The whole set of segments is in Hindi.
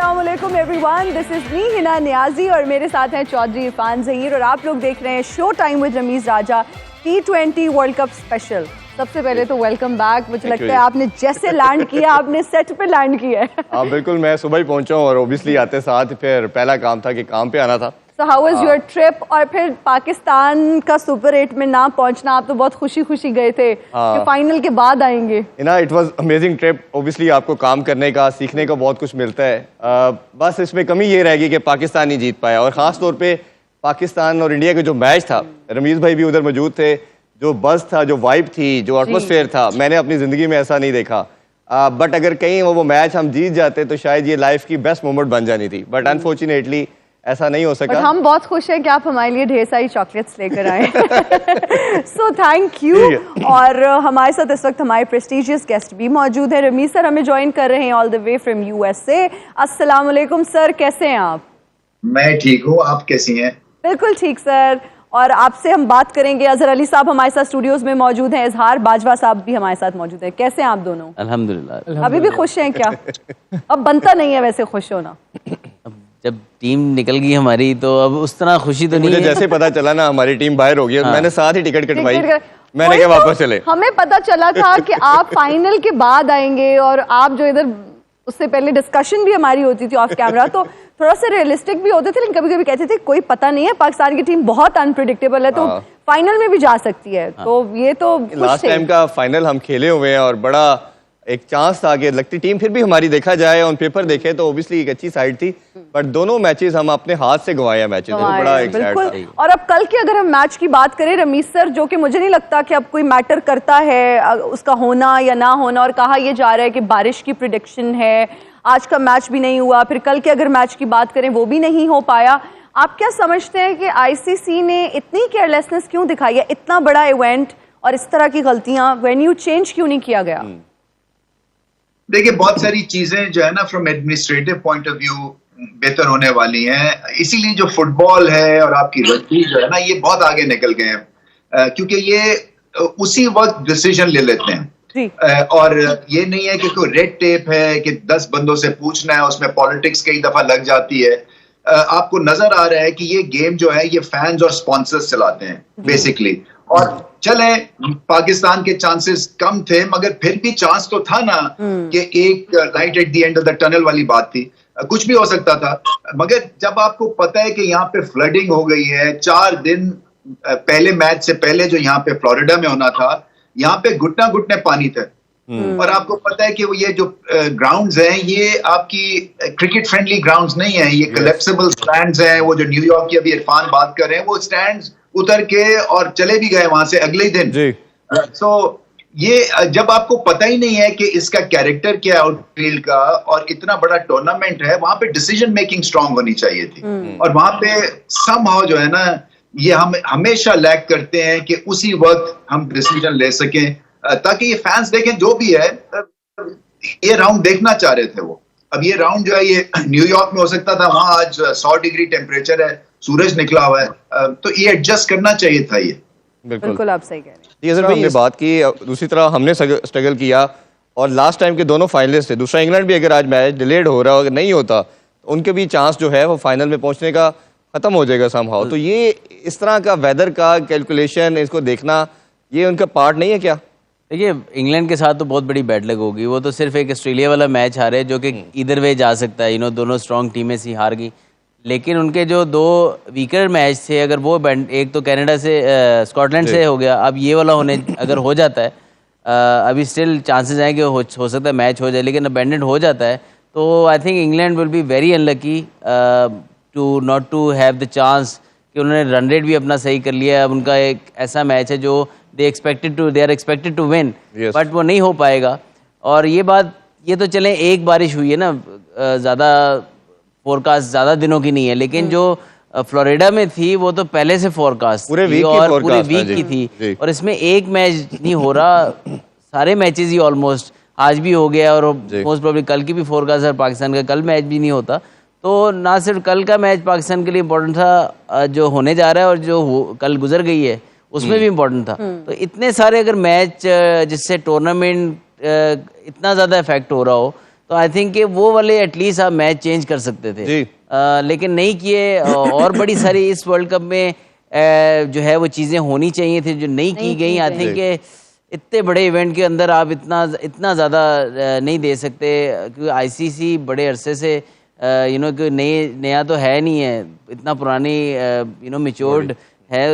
अस्सलामुअलैकुम everyone, this is me Hina Niazi और मेरे साथ हैं चौधरी इरफान ज़हीर और आप लोग देख रहे हैं show time with Ramiz Raja T20 world cup special. सबसे पहले तो वेलकम बैक। मुझे लगता है आपने जैसे लैंड किया आपने सेट पे लैंड किया है। हाँ बिल्कुल, मैं सुबह ही पहुंचा हूँ और ओबियसली आते साथ फिर पहला काम था कि काम पे आना था। So how was your trip? और फिर पाकिस्तान का सुपर 8 में ना पहुंचना, आप तो बहुत खुशी खुशी गए थे कि फाइनल के बाद आएंगे। ना it was amazing trip. Obviously आपको काम करने का, सीखने का बहुत कुछ मिलता है। बस इसमें कमी ये रहेगी कि पाकिस्तान नहीं जीत पाया और ख़ास तौर पे पाकिस्तान और इंडिया का जो मैच था, रमीज भाई भी उधर मौजूद थे, जो बज़ था, जो वाइब थी, जो एटमॉस्फेयर था, मैंने अपनी ज़िंदगी में ऐसा नहीं देखा। बट अगर कहीं वो मैच हम जीत जाते तो शायद ये लाइफ की बेस्ट मोमेंट बन जानी थी, बट अनफॉर्चुनेटली ऐसा नहीं हो सका। हम बहुत खुश हैं कि आप हमारे लिए ढेर सारी चॉकलेट्स लेकर आए। So thank you. और हमारे साथ इस वक्त हमारे प्रेस्टिजियस गेस्ट भी मौजूद है। रमीज सर हमें ज्वाइन कर रहे हैं all the way from USA। अस्सलाम वालेकुम सर, कैसे हैं आप? मैं ठीक हूँ, आप कैसी हैं? बिल्कुल ठीक सर। और आपसे हम बात करेंगे, अजहर अली साहब हमारे साथ स्टूडियोज में मौजूद हैं, इजहार बाजवा साहब भी हमारे साथ मौजूद हैं। कैसे हैं आप दोनों? अल्हम्दुलिल्लाह। अभी भी खुश हैं क्या? अब बनता नहीं है वैसे खुश होना। जब टीम निकल गई हमारी तो अब उस तरह खुशी तो नहीं मुझे है। जैसे पता चला ना हमारी टीम बाहर हो गई, मैंने साथ ही टिकट कटवाई, मैंने कहा वापस चले। हमें पता चला था कि आप फाइनल के बाद आएंगे और आप जो इधर, उससे पहले डिस्कशन भी हमारी होती थी ऑफ कैमरा, तो थोड़ा सा रियलिस्टिक भी होते थे, लेकिन कभी कभी कहते थे कोई पता नहीं है, पाकिस्तान की टीम बहुत अनप्रिडिक्टेबल है, तो फाइनल में भी जा सकती है। तो ये तो लास्ट टाइम का फाइनल हम खेले हुए हैं और बड़ा एक चांस था कि लगती टीम फिर भी हमारी, देखा जाए ऑन पेपर देखे तो ओबियसली एक अच्छी साइड थी, बट दोनों मैचेस हम अपने हाथ से गंवाए मैचेस, तो बड़ा एक बिल्कुल। और अब कल की अगर हम मैच की बात करें रमीज सर, जो कि मुझे नहीं लगता कि अब कोई मैटर करता है उसका होना या ना होना, और कहा यह जा रहा है कि बारिश की प्रिडिक्शन है, आज का मैच भी नहीं हुआ, फिर कल के अगर मैच की बात करें वो भी नहीं हो पाया। आप क्या समझते हैं कि ICC ने इतनी केयरलेसनेस क्यों दिखाई है? इतना बड़ा इवेंट और इस तरह की गलतियां, वेन्यू चेंज क्यों नहीं किया गया? देखिए, बहुत सारी चीजें जो है ना from administrative point of view बेहतर होने वाली हैं, इसीलिए जो फुटबॉल है और आपकी रग्बी जो है ना, ये बहुत आगे निकल गए हैं, क्योंकि ये उसी वक्त डिसीजन ले लेते हैं। और ये नहीं है कि कोई रेड टेप है कि 10 बंदों से पूछना है, उसमें पॉलिटिक्स कई दफा लग जाती है। आपको नजर आ रहा है कि ये गेम जो है ये फैंस और स्पॉन्सर्स चलाते हैं बेसिकली। और चले पाकिस्तान के चांसेस कम थे, मगर फिर भी चांस तो था ना कि एक light at the end of the tunnel वाली बात थी, कुछ भी हो सकता था। मगर जब आपको पता है कि यहाँ पे फ्लडिंग हो गई है, 4 दिन पहले मैच से पहले जो यहाँ पे फ्लोरिडा में होना था, यहाँ पे घुटना घुटने पानी थे, और आपको पता है कि वो ये जो ग्राउंड्स हैं ये आपकी क्रिकेट फ्रेंडली ग्राउंड्स नहीं है, ये कोलैप्सिबल स्टैंड्स हैं। वो जो न्यूयॉर्क की अभी इरफान बात कर रहे हैं, वो स्टैंड्स उतर के और चले भी गए वहां से अगले दिन। सो ये जब आपको पता ही नहीं है कि इसका कैरेक्टर क्या है आउटफील्ड का, और इतना बड़ा टूर्नामेंट है, वहां पे डिसीजन मेकिंग स्ट्रांग होनी चाहिए थी, और वहां पे समहाउ जो है ना, ये हम हमेशा लैक करते हैं कि उसी वक्त हम डिसीजन ले सकें, ताकि ये फैंस देखें जो भी है। ये राउंड देखना चाह रहे थे वो। अब ये राउंड जो है ये न्यूयॉर्क में हो सकता था, वहां आज 100 डिग्री टेम्परेचर है, सूरज निकला हुआ है, तो ये एडजस्ट करना चाहिए था। ये बिल्कुल आप सही कह रहे हैं। सर हमने बात की, दूसरी तरह हमने स्ट्रगल किया, और लास्ट टाइम के दोनों फाइनलिस्ट थे। दूसरा इंग्लैंड भी अगर आज मैच डिलेड हो रहा अगर नहीं होता तो उनके भी चांस जो है वो फाइनल में पहुंचने का खत्म हो जाएगा समहाउ। तो ये इस तरह का वेदर का कैलकुलेशन, इसको देखना, ये उनका पार्ट नहीं है क्या? देखिए, इंग्लैंड के साथ तो बहुत बड़ी बैड लक होगी। वो तो सिर्फ एक ऑस्ट्रेलिया वाला मैच हारे जो कि इधर वे जा सकता है, दोनों स्ट्रॉन्ग टीमें सी हार गई। लेकिन उनके जो 2 वीकर मैच थे, अगर वो एक तो कनाडा से स्कॉटलैंड से हो गया, अब ये वाला अगर हो जाता है, अभी स्टिल चांसेस हैं कि हो सकता है मैच हो जाए, लेकिन अबेंडेंट हो जाता है तो I think England will be very unlucky to not to have the chance, कि उन्होंने रन रेट भी अपना सही कर लिया है। अब उनका एक ऐसा मैच है जो they are expected to win, but वो नहीं हो पाएगा। और ये तो चलें एक बारिश हुई है ना, ज़्यादा फोरकास्ट ज़्यादा दिनों की नहीं है, लेकिन जो फ्लोरिडा में थी वो तो पहले से फोरकास्ट पूरे वीक की थी, और इसमें एक मैच नहीं हो रहा, सारे मैचेस ही ऑलमोस्ट आज भी हो गया, और मोस्ट प्रोबेबली कल की भी फोरकास्ट है पाकिस्तान का, कल मैच भी नहीं होता। तो ना सिर्फ कल का मैच पाकिस्तान के लिए इम्पोर्टेंट था जो होने जा रहा है, और जो कल गुजर गई है उसमें भी इम्पोर्टेंट था। तो इतने सारे अगर मैच जिससे टूर्नामेंट इतना ज़्यादा इफेक्ट हो रहा हो, तो आई थिंक कि वो वाले एटलीस्ट आप मैच चेंज कर सकते थे। जी। लेकिन नहीं किए। और बड़ी सारी इस वर्ल्ड कप में जो है वो चीज़ें होनी चाहिए थी जो नहीं की गई। आई थिंक कि इतने बड़े इवेंट के अंदर आप इतना ज़्यादा नहीं दे सकते, क्योंकि आईसीसी बड़े अरसे से कि नया तो है नहीं है, इतना पुरानी मैच्योर्ड है।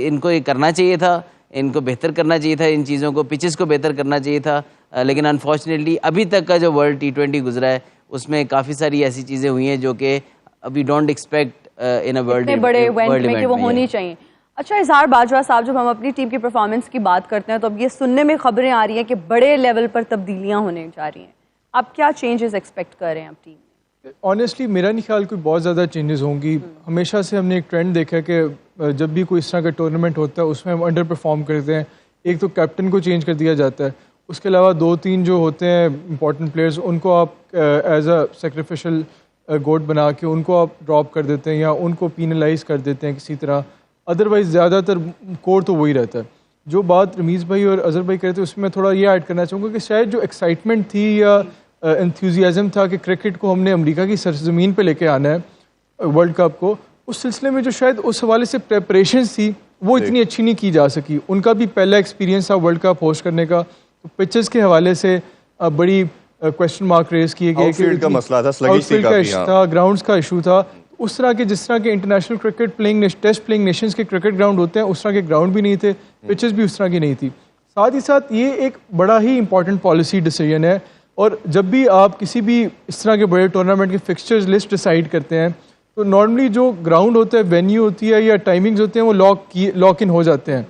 इनको ये करना चाहिए था, इनको बेहतर करना चाहिए था, इन चीज़ों को, पिचेस को बेहतर करना चाहिए था। लेकिन अनफॉर्चुनेटली अभी तक का जो वर्ल्ड T20 गुजरा है उसमें काफ़ी सारी ऐसी चीज़ें हुई हैं जो कि अभी don't expect in a world बड़े इवेंट में कि वो होनी चाहिए। अच्छा इजहार बाजवा साहब, जब हम अपनी टीम की परफॉर्मेंस की बात करते हैं तो अब ये सुनने में खबरें आ रही हैं कि बड़े लेवल पर तब्दीलियां होने जा रही हैं। आप क्या चेंजेस एक्सपेक्ट कर रहे हैं अब टीम में? ऑनेस्टली मेरा नहीं ख्याल कोई बहुत ज़्यादा चेंजेस होंगी। हमेशा से हमने एक ट्रेंड देखा है कि जब भी कोई इस तरह का टूर्नामेंट होता है उसमें हम अंडर परफॉर्म करते हैं। एक तो कैप्टन को चेंज कर दिया जाता है, उसके अलावा 2-3 जो होते हैं इंपॉर्टेंट प्लेयर्स उनको आप एज अ सेक्रीफिशियल गोट बना के उनको आप ड्रॉप कर देते हैं या उनको पीनलाइज कर देते हैं किसी तरह। अदरवाइज़ ज़्यादातर कोर तो वही रहता है। जो बात रमीज़ भाई और अज़हर भाई कहते हैं उसमें थोड़ा ये ऐड करना चाहूँगा कि शायद जो एक्साइटमेंट थी या एंथुजियाज़म था कि क्रिकेट को हमने अमेरिका की सरजमीन पे लेके आना है वर्ल्ड कप को, उस सिलसिले में जो शायद उस हवाले से प्रेपरेशंस थी वो इतनी अच्छी नहीं की जा सकी। उनका भी पहला एक्सपीरियंस था वर्ल्ड कप होस्ट करने का, तो पिचेस के हवाले से बड़ी क्वेश्चन मार्क रेज किए गए। आउटफील्ड का मसला था, आउटफील्ड का इशू था, ग्राउंड्स का इशू था। उस तरह के जिस तरह के international cricket playing test playing nations के क्रिकेट ग्राउंड होते हैं उस तरह के ग्राउंड भी नहीं थे, पिचेस भी उस तरह की नहीं थी। साथ ही साथ ये एक बड़ा ही इंपॉर्टेंट पॉलिसी डिसीजन है, और जब भी आप किसी भी इस तरह के बड़े टूर्नामेंट के फिक्सचर्स लिस्ट डिसाइड करते हैं तो नॉर्मली जो ग्राउंड होता है, वेन्यू होती है या टाइमिंग्स होते हैं वो लॉक इन हो जाते हैं।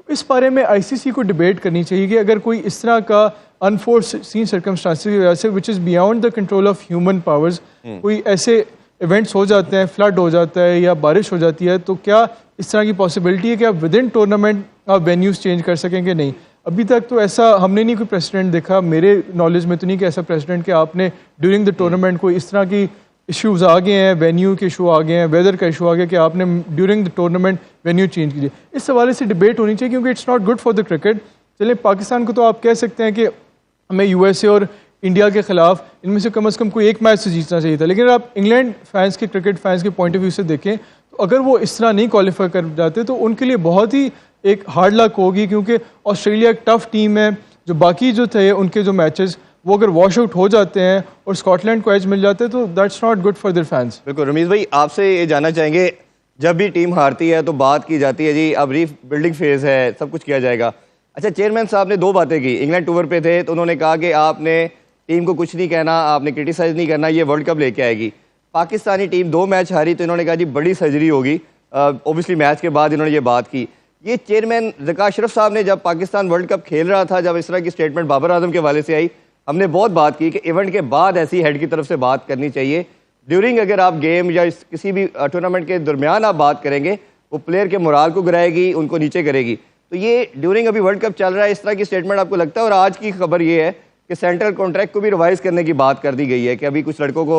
इस बारे में आईसीसी को डिबेट करनी चाहिए कि अगर कोई इस तरह का अनफोर्सीन सर्कमस्टांसेस की वजह से which is beyond the control of human powers कोई ऐसे इवेंट्स हो जाते हैं, फ्लड हो जाता है या बारिश हो जाती है, तो क्या इस तरह की पॉसिबिलिटी है कि आप विद इन टूर्नामेंट आप वेन्यूज़ चेंज कर सकेंगे? नहीं, अभी तक तो ऐसा हमने नहीं कोई प्रेसिडेंट देखा, मेरे नॉलेज में तो नहीं कि ऐसा प्रेसिडेंट कि आपने ड्यूरिंग द टूर्नामेंट कोई इस तरह की इश्यूज़ आ गए हैं, वेन्यू के इशू आ गए हैं, वेदर का इशू आ गया कि आपने during the tournament venue change कीजिए। इस हवाले से डिबेट होनी चाहिए क्योंकि it's not good for the cricket. चलिए पाकिस्तान को तो आप कह सकते हैं कि हमें यूएसए और इंडिया के खिलाफ इनमें से कम कोई एक मैच से जीतना चाहिए था, लेकिन आप इंग्लैंड फैंस के, क्रिकेट फैंस के पॉइंट ऑफ व्यू से देखें तो अगर वो इस तरह नहीं क्वालिफाई कर जाते तो उनके लिए बहुत ही एक हार्ड लक होगी, क्योंकि ऑस्ट्रेलिया एक टफ टीम है। जो बाकी जो थे उनके जो मैचेस वो अगर वॉश आउट हो जाते हैं और स्कॉटलैंड को एज मिल जाते हैं तो that's not good for their fans. बिल्कुल रमीज़ भाई, आपसे ये जानना चाहेंगे, जब भी टीम हारती है तो बात की जाती है जी अब रीबिल्डिंग फेज है, सब कुछ किया जाएगा। अच्छा, चेयरमैन साहब ने 2 बातें की, इंग्लैंड टूर पे थे तो उन्होंने कहा कि आपने टीम को कुछ नहीं कहना, आपने क्रिटिसाइज नहीं करना, ये वर्ल्ड कप लेके आएगी। पाकिस्तानी टीम 2 मैच हारी तो इन्होंने कहा जी बड़ी सर्जरी होगी। ऑब्वियसली मैच के बाद इन्होंने ये बात की। ये चेयरमैन ज़का अशरफ साहब ने जब पाकिस्तान वर्ल्ड कप खेल रहा था, जब इस तरह की स्टेटमेंट बाबर आजम के हवाले से आई, हमने बहुत बात की कि इवेंट के बाद ऐसी हेड की तरफ से बात करनी चाहिए। ड्यूरिंग अगर आप गेम या किसी भी टूर्नामेंट के दरमियान आप बात करेंगे वो प्लेयर के मोराल को गिराएगी, उनको नीचे करेगी। तो ये ड्यूरिंग अभी वर्ल्ड कप चल रहा है, इस तरह की स्टेटमेंट आपको लगता है? और आज की खबर ये है कि सेंट्रल कॉन्ट्रैक्ट को भी रिवाइज करने की बात कर दी गई है कि अभी कुछ लड़कों को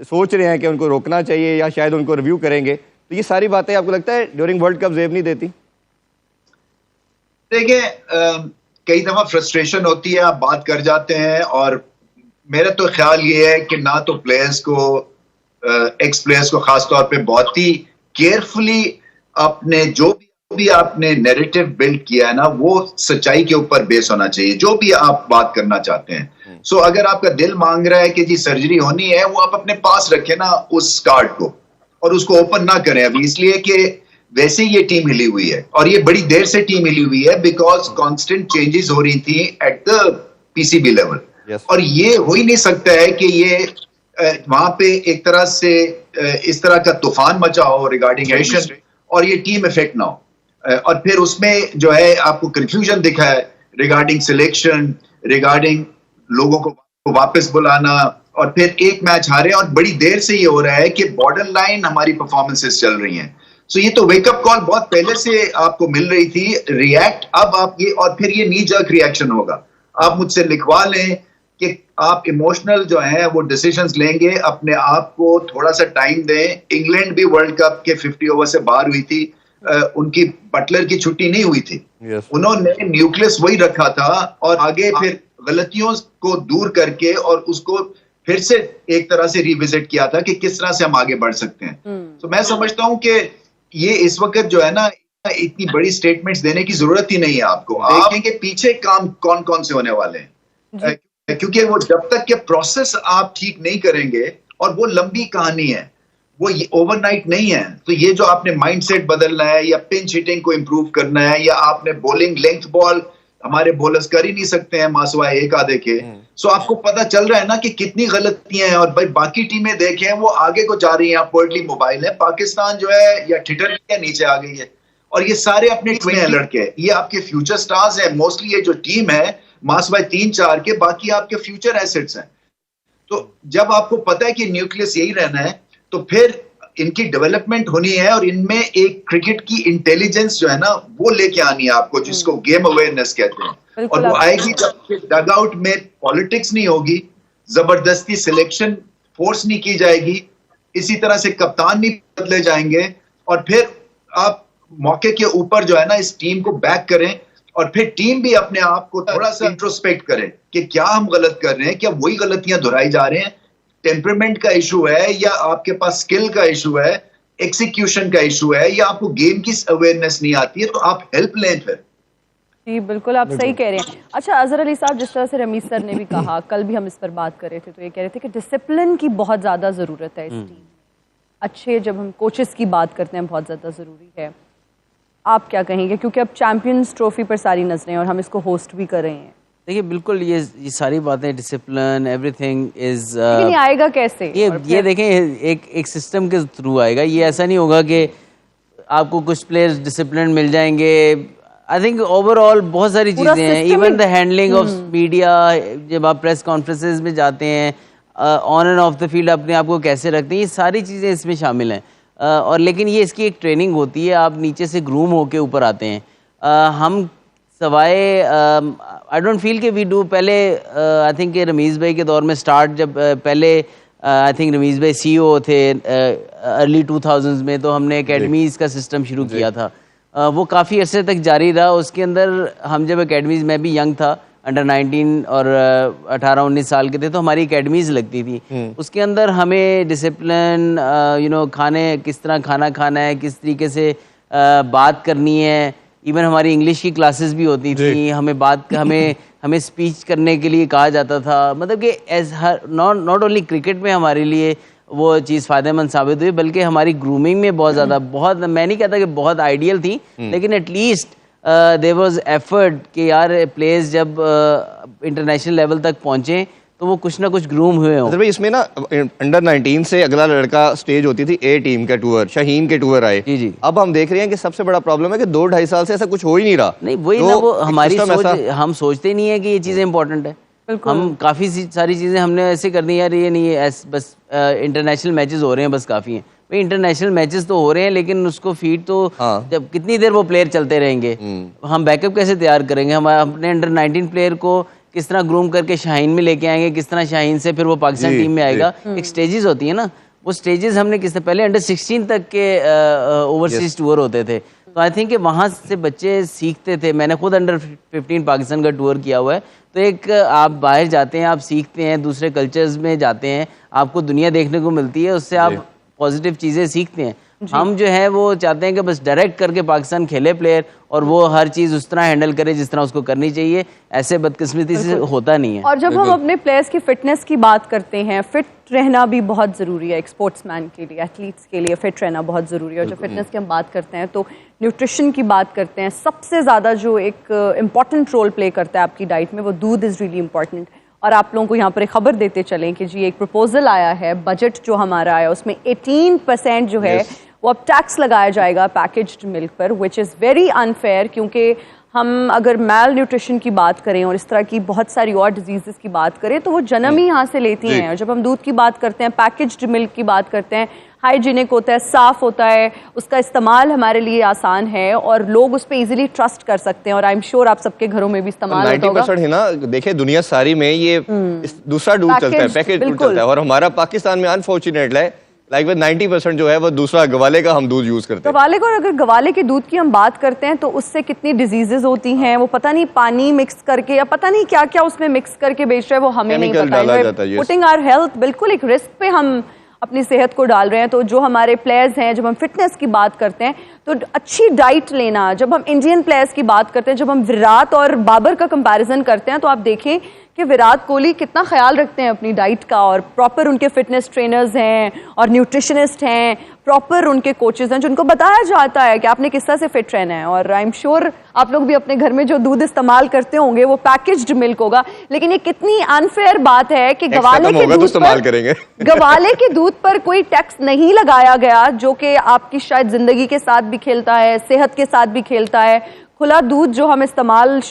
सोच रहे हैं कि उनको रोकना चाहिए या शायद उनको रिव्यू करेंगे। तो ये सारी बातें आपको लगता है ड्यूरिंग वर्ल्ड कप जेब नहीं देती? देखिए, कई दफा फ्रस्ट्रेशन होती है, आप बात कर जाते हैं, और मेरा तो ख्याल ये है कि ना तो प्लेयर्स को, एक्स प्लेयर्स को खासतौर पे बहुत ही केयरफुली अपने जो भी आपने नैरेटिव बिल्ड किया है ना, वो सच्चाई के ऊपर बेस होना चाहिए जो भी आप बात करना चाहते हैं। सो अगर आपका दिल मांग रहा है कि जी सर्जरी होनी है, वो आप अपने पास रखें ना उस कार्ड को, और उसको ओपन ना करें अभी, इसलिए कि वैसे ही ये टीम हिली हुई है और ये बड़ी देर से टीम हिली हुई है बिकॉज कांस्टेंट चेंजेस हो रही थी एट द पीसीबी लेवल। और ये हो ही नहीं सकता है कि ये वहां पे एक तरह से इस तरह का तूफान मचा हो रिगार्डिंग एडिशन और ये टीम इफेक्ट ना हो, और फिर उसमें जो है आपको कंफ्यूजन दिखा है रिगार्डिंग सिलेक्शन, रिगार्डिंग लोगों को वापस बुलाना, और फिर एक मैच हारे, और बड़ी देर से ये हो रहा है कि बॉर्डर लाइन हमारी परफॉर्मेंसेस चल रही हैं। सो ये तो वेकअप कॉल बहुत पहले से आपको मिल रही थी, रिएक्ट अब आप ये, और फिर ये नी जर्क रिएक्शन होगा। आप मुझसे लिखवा लें कि आप इमोशनल जो है वो डिसीजंस लेंगे, अपने आप को थोड़ा सा टाइम दें। इंग्लैंड भी वर्ल्ड कप के 50 ओवर से बाहर हुई थी, उनकी बटलर की छुट्टी नहीं हुई थी। उन्होंने न्यूक्लियस वही रखा था और आगे फिर गलतियों को दूर करके और उसको फिर से एक तरह से रिविजिट किया था कि किस तरह से हम आगे बढ़ सकते हैं। तो मैं समझता हूं कि ये इस वक्त जो है ना, इतनी बड़ी स्टेटमेंट्स देने की जरूरत ही नहीं है आपको। आप देखें कि पीछे काम कौन कौन से होने वाले हैं, क्योंकि वो जब तक के प्रोसेस आप ठीक नहीं करेंगे, और वो लंबी कहानी है, वो ओवरनाइट नहीं है। तो ये जो आपने माइंडसेट बदलना है, या पिंच हिटिंग को इंप्रूव करना है, या आपने बॉलिंग लेंथ बॉल हमारे बॉलर्स कर ही नहीं सकते हैं मासवाए एक आधे के। सो आपको पता चल रहा है ना कि कितनी गलतियां हैं, और भाई बाकी टीमें देखें वो आगे को जा रही हैं। आप वर्ल्डली मोबाइल है, पाकिस्तान जो है या ठिठर के नीचे आ गई है, और ये सारे अपने ट्विन हैं लड़के, ये आपके फ्यूचर स्टार्स हैं। मोस्टली ये जो टीम है मासवाए 3-4 के, बाकी आपके फ्यूचर एसेट्स हैं। तो जब आपको पता है कि न्यूक्लियस यही रहना है, तो फिर इनकी डेवलपमेंट होनी है, और इनमें एक क्रिकेट की इंटेलिजेंस जो है ना वो लेके आनी है आपको, जिसको गेम अवेयरनेस कहते हैं। और वो आएगी जब डग आउट में पॉलिटिक्स नहीं होगी, जबरदस्ती सिलेक्शन फोर्स नहीं की जाएगी, इसी तरह से कप्तान नहीं बदले जाएंगे, और फिर आप मौके के ऊपर जो है ना इस टीम को बैक करें, और फिर टीम भी अपने आप को थोड़ा सा इंट्रोस्पेक्ट करे कि क्या हम गलत कर रहे हैं, क्या वही गलतियां दोहराई जा रहे हैं, टेम्परामेंट का इशू है, या आपके पास स्किल का इशू है, एक्सिक्यूशन का इशू है, या आपको गेम की अवेयरनेस नहीं आती है, तो आप हेल्प लें फिर। जी बिल्कुल, आप सही कह रहे हैं। अच्छा अजहर अली साहब, जिस तरह से रमीज सर ने भी कहा, कल भी हम इस पर बात कर रहे थे, तो ये कह रहे थे कि डिसिप्लिन की बहुत ज़्यादा ज़रूरत है इस टीम में। अच्छे, जब हम कोचेस की बात करते हैं, बहुत ज़्यादा ज़रूरी है। आप क्या कहेंगे, क्योंकि अब चैंपियंस ट्रॉफी पर सारी नजरें, और हम इसको होस्ट भी कर रहे हैं। देखिए बिल्कुल ये सारी बातें, डिसिप्लिन एवरीथिंग इज, लेकिन ये आएगा कैसे? ये देखें एक सिस्टम के थ्रू आएगा। ये ऐसा नहीं होगा कि आपको कुछ प्लेयर्स डिसिप्लिन मिल जाएंगे। आई थिंक ओवरऑल बहुत सारी चीजें हैं, even the handling of media, जब आप प्रेस कॉन्फ्रेंसेज में जाते हैं, on end of the field अपने आप को कैसे रखते हैं, ये सारी चीज़ें इसमें शामिल हैं। और लेकिन ये इसकी एक ट्रेनिंग होती है, आप नीचे से ग्रूम होके ऊपर आते हैं। हम सवाए आई डोंट फील कि वी डू, पहले आई थिंक रमीज़ भाई के दौर में स्टार्ट, जब पहले आई थिंक रमीज़ भाई CEO थे अर्ली 2000s में, तो हमने एकेडमीज़ का सिस्टम शुरू किया था। वो काफ़ी अरसे तक जारी रहा। उसके अंदर हम जब एकेडमीज़, मैं भी यंग था, अंडर 19 और 18-19 साल के थे, तो हमारी एकेडमीज़ लगती थी। उसके अंदर हमें डिसिप्लिन, खाने किस तरह खाना खाना है, किस तरीके से बात करनी है, इवन हमारी इंग्लिश की क्लासेस भी होती थी। हमें स्पीच करने के लिए कहा जाता था। मतलब कि एज नॉट ओनली क्रिकेट में हमारे लिए वो चीज़ फ़ायदेमंद साबित हुई, बल्कि हमारी ग्रूमिंग में बहुत ज़्यादा, मैं नहीं कहता कि बहुत आइडियल थी, लेकिन एटलीस्ट देयर वाज एफर्ट कि यार प्लेयर्स जब इंटरनेशनल लेवल तक पहुंचे तो वो कुछ ना कुछ ग्रूम हुए हों। भाई इसमें ना अंडर 19 से अगला लड़का स्टेज होती थी A टीम का टूर, शाहीन के टूर आए। जी। अब हम देख रहे हैं कि सबसे बड़ा प्रॉब्लम है कि 2-2.5 साल से ऐसा कुछ हो ही नहीं रहा। नहीं वही ना, वो हमारी सोच, हम सोचते नहीं है कि ये चीज़ें इंपॉर्टेंट है। हम काफ़ी सारी चीज़ें हमने ऐसे कर दी, यार ये नहीं है, बस इंटरनेशनल मैचेस हो रहे हैं, बस काफ़ी हैं। भाई इंटरनेशनल मैचेस तो हो रहे हैं, लेकिन उसको फीड तो जब कितनी देर वो प्लेयर चलते रहेंगे, हम बैकअप कैसे तैयार करेंगे? हम अपने अंडर 19 प्लेयर को किस तरह ग्रूम करके शाहीन में लेके आएंगे, किस तरह शाहीन से फिर वो पाकिस्तान टीम में आएगा। एक स्टेजेस होती है ना, वो स्टेजेस हमने किस तरह, पहले अंडर 16 तक के ओवरसीज टूर होते थे, तो आई थिंक वहाँ से बच्चे सीखते थे। मैंने खुद अंडर 15 पाकिस्तान का टूर किया हुआ है, तो एक आप बाहर जाते हैं, आप सीखते हैं, दूसरे कल्चर्स में जाते हैं, आपको दुनिया देखने को मिलती है, उससे आप पॉजिटिव चीज़ें सीखते हैं। हम जो है वो चाहते हैं कि बस डायरेक्ट करके पाकिस्तान खेले प्लेयर, और वो हर चीज़ उस तरह हैंडल करे जिस तरह उसको करनी चाहिए। ऐसे बदकिस्मती से होता नहीं है। और जब हम अपने प्लेयर्स की फिटनेस की बात करते हैं, फिट रहना भी बहुत ज़रूरी है। एक स्पोर्ट्समैन के लिए, एथलीट्स के लिए फिट रहना बहुत ज़रूरी है। और जब फिटनेस की हम बात करते हैं तो न्यूट्रिशन की बात करते हैं। सबसे ज़्यादा जो एक इम्पॉर्टेंट रोल प्ले करता है आपकी डाइट में, वो दूध इज़ रियली इम्पॉर्टेंट। और आप लोगों को यहाँ पर एक खबर देते चलें कि जी एक प्रपोजल आया है, बजट जो हमारा आया उसमें 18% जो है वो अब टैक्स लगाया जाएगा पैकेज्ड मिल्क पर, विच इज़ वेरी अनफेयर। क्योंकि हम अगर मैल न्यूट्रिशन की बात करें और इस तरह की बहुत सारी और डिजीज़ की बात करें, तो वो जन्म ही यहाँ से लेती हैं। और जब हम दूध की बात करते हैं, पैकेज्ड मिल्क की बात करते हैं, हाइजीनिक होता है, साफ़ होता है, उसका इस्तेमाल हमारे लिए आसान है और लोग उस पर ईजिली ट्रस्ट कर सकते हैं। और आई एम श्योर आप सबके घरों में भी इस्तेमाल होता होगा। 90% है ना, देखे दुनिया सारी में ये दूसरा दूध चलता है, पैकेज दूध चलता है। और हमारा पाकिस्तान में अनफॉर्चुनेटली लाइक 90% जो है वो दूसरा गवाले का हम दूध यूज करते हैं। गवाले को, और अगर गवाले के दूध की हम बात करते हैं तो उससे कितनी डिजीजेस होती हैं, वो पता नहीं पानी मिक्स करके या पता नहीं क्या क्या उसमें मिक्स करके बेच रहे हैं, वो हमें नहीं Chemical पता डाला जाता है, yes. पुटिंग आवर हेल्थ, बिल्कुल एक रिस्क पे हम अपनी सेहत को डाल रहे हैं। तो जो हमारे प्लेयर्स हैं, जब हम फिटनेस की बात करते हैं तो अच्छी डाइट लेना, जब हम इंडियन प्लेयर्स की बात करते हैं, जब हम विराट और बाबर का कंपैरिजन करते हैं तो आप देखें कि विराट कोहली कितना ख्याल रखते हैं अपनी डाइट का, और प्रॉपर उनके फिटनेस ट्रेनर्स हैं और न्यूट्रिशनिस्ट हैं, प्रॉपर उनके कोचेज हैं जिनको बताया जाता है कि आपने किस तरह से फिट रहना है। और आई एम श्योर आप लोग भी अपने घर में जो दूध इस्तेमाल करते होंगे वो पैकेज्ड मिल्क होगा। लेकिन ये कितनी अनफेयर बात है कि गवाले के दूध इस्तेमाल करेंगे गवाले के दूध पर कोई टैक्स नहीं लगाया गया, जो कि आपकी शायद जिंदगी के साथ भी खेलता है, सेहत के साथ भी खेलता है। खुला दूध जो हम इस्तेमाल,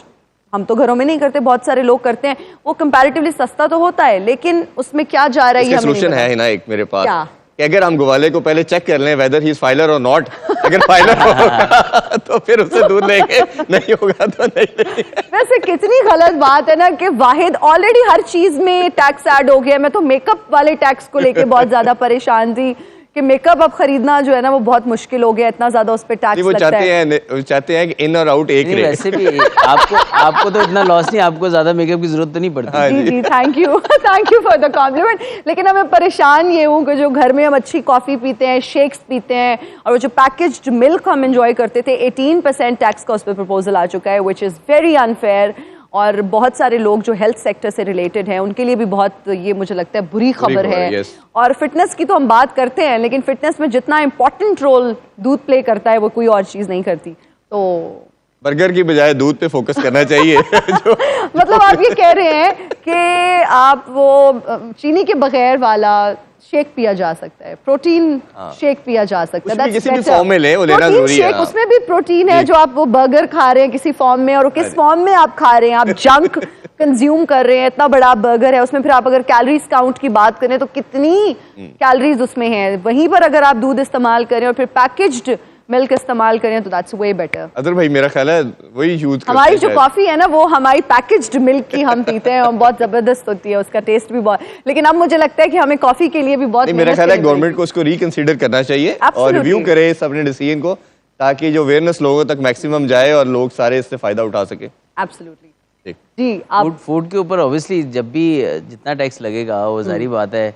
हम तो घरों में नहीं करते, बहुत सारे लोग करते हैं, वो कंपैरेटिवली सस्ता तो होता है, लेकिन उसमें क्या जा रहा है ये हमें नहीं सोल्यूशन पता। है ना एक मेरे पास, क्या? कि अगर हम गवाले को पहले चेक कर लें वेदर ही इज फाइलर और नॉट, अगर फाइलर होगा तो फिर उससे दूध लेंगे, नहीं होगा तो नहीं लेंगे। वैसे कितनी गलत बात है ना कि वाहिद ऑलरेडी हर चीज में टैक्स ऐड हो गया। मैं तो मेकअप वाले टैक्स को लेके बहुत ज्यादा परेशान थी कि मेकअप अब खरीदना जो है ना वो बहुत मुश्किल हो गया, इतना ज्यादा उस पे टैक्स वो लगता है। वो चाहते हैं कि इन और आउट एक नहीं, रहे। वैसे भी आपको तो इतना लॉस नहीं, आपको ज्यादा मेकअप की जरूरत तो नहीं पड़ती। जी जी, thank you for the compliment. लेकिन मैं परेशान ये हूँ कि जो घर में हम अच्छी कॉफी पीते हैं, शेक्स पीते हैं, और वो जो पैकेज्ड मिल्क हम एंजॉय करते थे, 18% टैक्स का उस पर प्रपोजल आ चुका है, विच इज़ वेरी अनफेयर। और बहुत सारे लोग जो हेल्थ सेक्टर से रिलेटेड हैं उनके लिए भी बहुत, ये मुझे लगता है बुरी खबर है। yes. और फिटनेस की तो हम बात करते हैं, लेकिन फिटनेस में जितना इंपॉर्टेंट रोल दूध प्ले करता है वो कोई और चीज़ नहीं करती। तो बर्गर की बजाय दूध पे फोकस करना चाहिए। मतलब आप ये कह रहे हैं कि आप वो चीनी के बगैर वाला शेक पिया जा सकता है, प्रोटीन शेक पिया जा सकता है, उसमें किसी भी फॉर्म में ले, वो लेना प्रोटीन जरूरी है। शेक, उसमें भी प्रोटीन है। जो आप वो बर्गर खा रहे हैं किसी फॉर्म में, और वो किस फॉर्म में आप खा रहे हैं, आप जंक कंज्यूम कर रहे हैं, इतना बड़ा बर्गर है उसमें, फिर आप अगर कैलोरीज काउंट की बात करें तो कितनी कैलोरीज उसमें है। वहीं पर अगर आप दूध इस्तेमाल करें और फिर पैकेज्ड मिल्क इस्तेमाल करें तो दैट्स वे बेटर। अदर भाई मेरा ख्याल है वही यूज हमारी जो कॉफी है ना वो हमारी पैकेज्ड मिल्क की हम पीते हैं और बहुत जबरदस्त होती है, उसका टेस्ट भी बहुत। लेकिन अब मुझे लगता है कि हमें कॉफी के लिए भी बहुत नहीं, मेरा मेहनत ख्याल है करनी गवर्नमेंट को उसको रिकंसीडर करना चाहिए और रिव्यू करे इस अपने डिसीजन को, ताकि जो अवेयरनेस लोगों तक मैक्सिमम जाए और लोग सारे इससे फायदा उठा सके। एब्सोल्युटली जी। आप फूड के ऊपर ऑब्वियसली जब भी जितना टैक्स लगेगा वो सारी बात है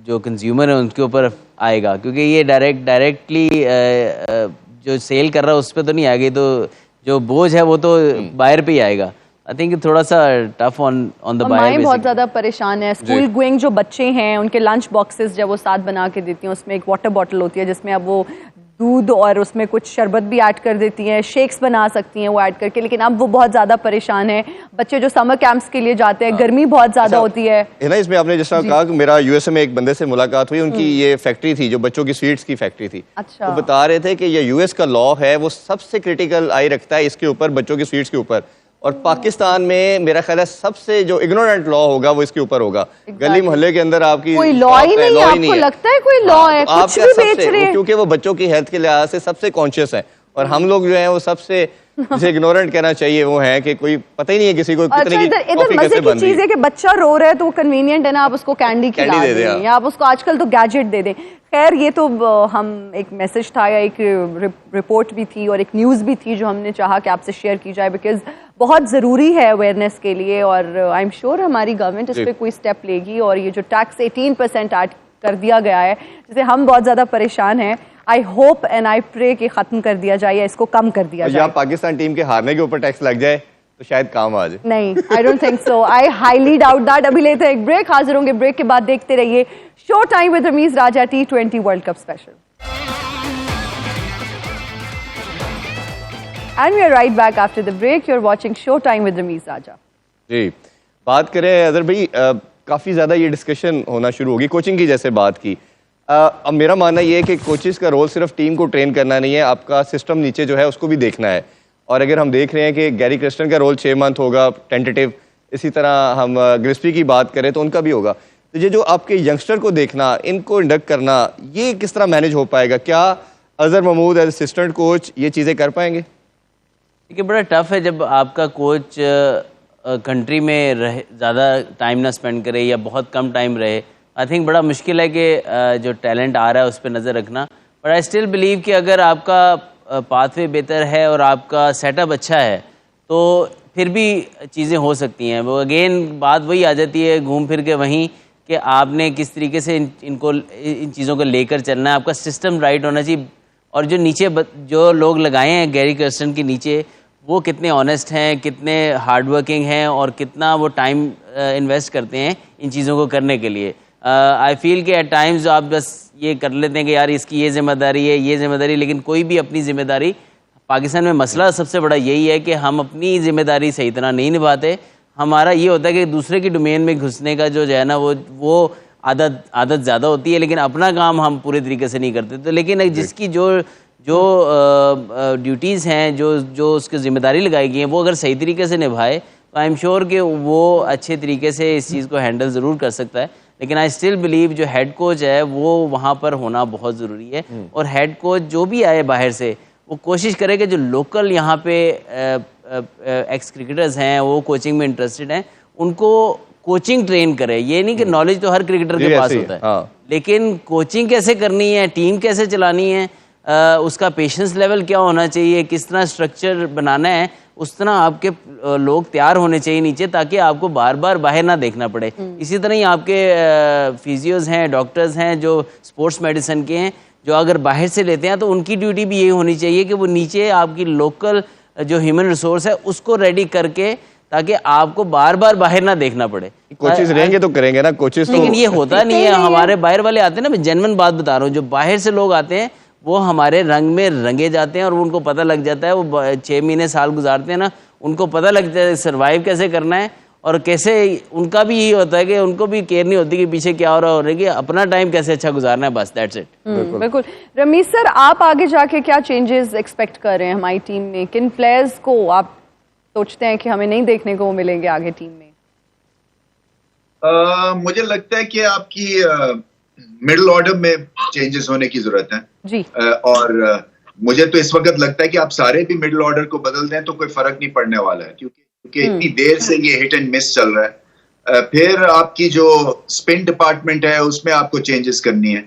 जो कंज्यूमर है उनके ऊपर आएगा, क्योंकि ये डायरेक्टली जो सेल कर रहा है उस पर तो नहीं आएगी, तो जो बोझ है वो तो बायर पे ही आएगा। आई थिंक थोड़ा सा टफ ऑन द बायर। माएँ बहुत ज़्यादा परेशान है। स्कूल गोइंग जो बच्चे हैं उनके लंच बॉक्सेस जब वो साथ बना के देती हैं, उसमें एक वाटर बॉटल होती है जिसमें अब वो दूध और उसमें कुछ शरबत भी ऐड कर देती हैं, शेक्स बना सकती हैं वो ऐड करके। लेकिन अब वो बहुत ज़्यादा परेशान है। बच्चे जो समर कैंप्स के लिए जाते हैं, गर्मी बहुत ज़्यादा होती है ना। इसमें आपने जैसा कहा कि मेरा यूएसए में एक बंदे से मुलाकात हुई, उनकी ये फैक्ट्री थी जो बच्चों की स्वीट्स की फैक्ट्री थी। अच्छा। वो बता रहे थे कि ये यूएस का लॉ है वो सबसे क्रिटिकल आई रखता है इसके ऊपर, बच्चों की स्वीट्स के ऊपर। और पाकिस्तान में मेरा ख्याल है सबसे जो इग्नोरेंट लॉ होगा वो इसके ऊपर होगा। गली मोहल्ले के अंदर आपकी कोई लॉ ही नहीं है। आपको लगता है कोई लॉ है? कुछ भी बेच रहे हैं, क्योंकि वो बच्चों की हेल्थ के लिहाज से सबसे कॉन्शियस है। और हम लोग जो है वो सबसे जिसे इग्नोरेंट कहना चाहिए वो है कि कोई पता ही नहीं है किसी को कितने की इधर कॉफी मजे कैसे की बन रही चीज है कि बच्चा रो रहा है तो कन्वीनियंट है ना, आप उसको कैंडी खिला दे दें, दें या आप उसको आजकल तो गैजेट दे दें। खैर ये तो हम एक मैसेज था या एक रिपोर्ट भी थी और एक न्यूज़ भी थी जो हमने चाहा कि आपसे शेयर की जाए, बिकॉज बहुत ज़रूरी है अवेयरनेस के लिए। और आई एम श्योर हमारी गवर्नमेंट इस पर कोई स्टेप लेगी। और ये जो टैक्स 18% ऐड कर दिया गया है जिसे हम बहुत ज़्यादा परेशान हैं, I hope and I pray कि ख़त्म कर दिया जाए या इसको कम कर दिया जाए। या पाकिस्तान टीम के हारने के ऊपर टैक्स लग जाए तो शायद काम आ जाए। नहीं, I don't think so, I highly doubt that. अभी लेते हैं एक ब्रेक, हाजिर होंगे ब्रेक के बाद। देखते रहिए show time with Ramiz Raja T20 world cup special. And we are right back after the break. You are watching show time with Ramiz Raja. जी, बात करें अदर भाई, काफ़ी ज़्यादा ये डिस्कशन होना शुरू होगी कोचिंग की, जैसे बात की। अब मेरा मानना ये है कि कोचेस का रोल सिर्फ टीम को ट्रेन करना नहीं है, आपका सिस्टम नीचे जो है उसको भी देखना है। और अगर हम देख रहे हैं कि गैरी क्रिस्टन का रोल 6 मंथ होगा टेंटेटिव, इसी तरह हम ग्रिस्पी की बात करें तो उनका भी होगा। तो ये जो आपके यंगस्टर को देखना, इनको इंडक्ट करना, ये किस तरह मैनेज हो पाएगा? क्या Azhar Mahmood as assistant coach ये चीज़ें कर पाएंगे? देखिए बड़ा टफ है जब आपका कोच कंट्री में रहे, ज़्यादा टाइम ना स्पेंड करे या बहुत कम टाइम रहे। आई थिंक बड़ा मुश्किल है कि जो टैलेंट आ रहा है उस पर नज़र रखना, बट आई स्टिल बिलीव कि अगर आपका पाथवे बेहतर है और आपका सेटअप अच्छा है तो फिर भी चीज़ें हो सकती हैं। वो अगेन बात वही आ जाती है घूम फिर के वहीं कि आपने किस तरीके से इन चीज़ों को लेकर चलना है, आपका सिस्टम राइट होना चाहिए। और जो नीचे जो लोग लगाए हैं गैरी कर्स्टन के नीचे, वो कितने ऑनेस्ट हैं, कितने हार्ड वर्किंग हैं और कितना वो टाइम इन्वेस्ट करते हैं इन चीज़ों को करने के लिए। आई फील कि एट टाइम्स आप बस ये कर लेते हैं कि यार इसकी ये जिम्मेदारी है, ये जिम्मेदारी, लेकिन कोई भी अपनी जिम्मेदारी, पाकिस्तान में मसला सबसे बड़ा यही है कि हम अपनी जिम्मेदारी सही तरह नहीं निभाते। हमारा ये होता है कि दूसरे की डोमेन में घुसने का जो है ना वो आदत ज़्यादा होती है, लेकिन अपना काम हम पूरे तरीके से नहीं करते। तो लेकिन जिसकी जो ड्यूटीज़ हैं, जो उसकी जिम्मेदारी लगाई गई हैं, वो अगर सही तरीके से निभाए तो आई एम श्योर कि वो अच्छे तरीके से इस चीज़ को हैंडल ज़रूर कर सकता है। लेकिन आई स्टिल बिलीव जो हेड कोच है वो वहाँ पर होना बहुत ज़रूरी है। और हेड कोच जो भी आए बाहर से, वो कोशिश करे कि जो लोकल यहाँ पे एक्स क्रिकेटर्स हैं, वो कोचिंग में इंटरेस्टेड हैं, उनको कोचिंग ट्रेन करे। ये नहीं कि नॉलेज तो हर क्रिकेटर के पास होता है, हाँ। लेकिन कोचिंग कैसे करनी है, टीम कैसे चलानी है, उसका पेशेंस लेवल क्या होना चाहिए, किस तरह स्ट्रक्चर बनाना है, उस तरह आपके लोग तैयार होने चाहिए नीचे, ताकि आपको बार बार बाहर ना देखना पड़े। इसी तरह ही आपके फिजियोज हैं, डॉक्टर्स हैं जो स्पोर्ट्स मेडिसिन के हैं, जो अगर बाहर से लेते हैं तो उनकी ड्यूटी भी यही होनी चाहिए कि वो नीचे आपकी लोकल जो ह्यूमन रिसोर्स है उसको रेडी करके, ताकि आपको बार बार बाहर ना देखना पड़े। कोचेस रहेंगे तो करेंगे ना, कोचेस तो लेकिन ये होता नहीं है। हमारे बाहर वाले आते हैं ना, मैं जेन्युइन बात बता रहा हूँ, जो बाहर से लोग आते हैं वो हमारे रंग में रंगे जाते हैं और उनको पता लग जाता है, वो 6 महीने साल गुजारते हैं ना, उनको पता लग जाता है सर्वाइव कैसे करना है और कैसे। उनका भी यही होता है कि उनको भी केयर नहीं होती कि पीछे क्या हो रहा है, कि अपना टाइम कैसे अच्छा गुजारना है, बस दैट्स इट। बिल्कुल। रमीज सर, आप आगे जाके क्या चेंजेस एक्सपेक्ट कर रहे हैं हमारी टीम में? किन प्लेयर्स को आप सोचते हैं कि हमें नहीं देखने को मिलेंगे आगे टीम में? मुझे लगता है कि आपकी मिडिल ऑर्डर में चेंजेस होने की जरूरत है जी। और मुझे तो इस वक्त लगता है कि आप सारे भी मिडिल ऑर्डर को बदल दें तो कोई फर्क नहीं पड़ने वाला है, क्योंकि इतनी देर से ये हिट एंड मिस चल रहा है। फिर आपकी जो स्पिन डिपार्टमेंट है उसमें आपको चेंजेस करनी है।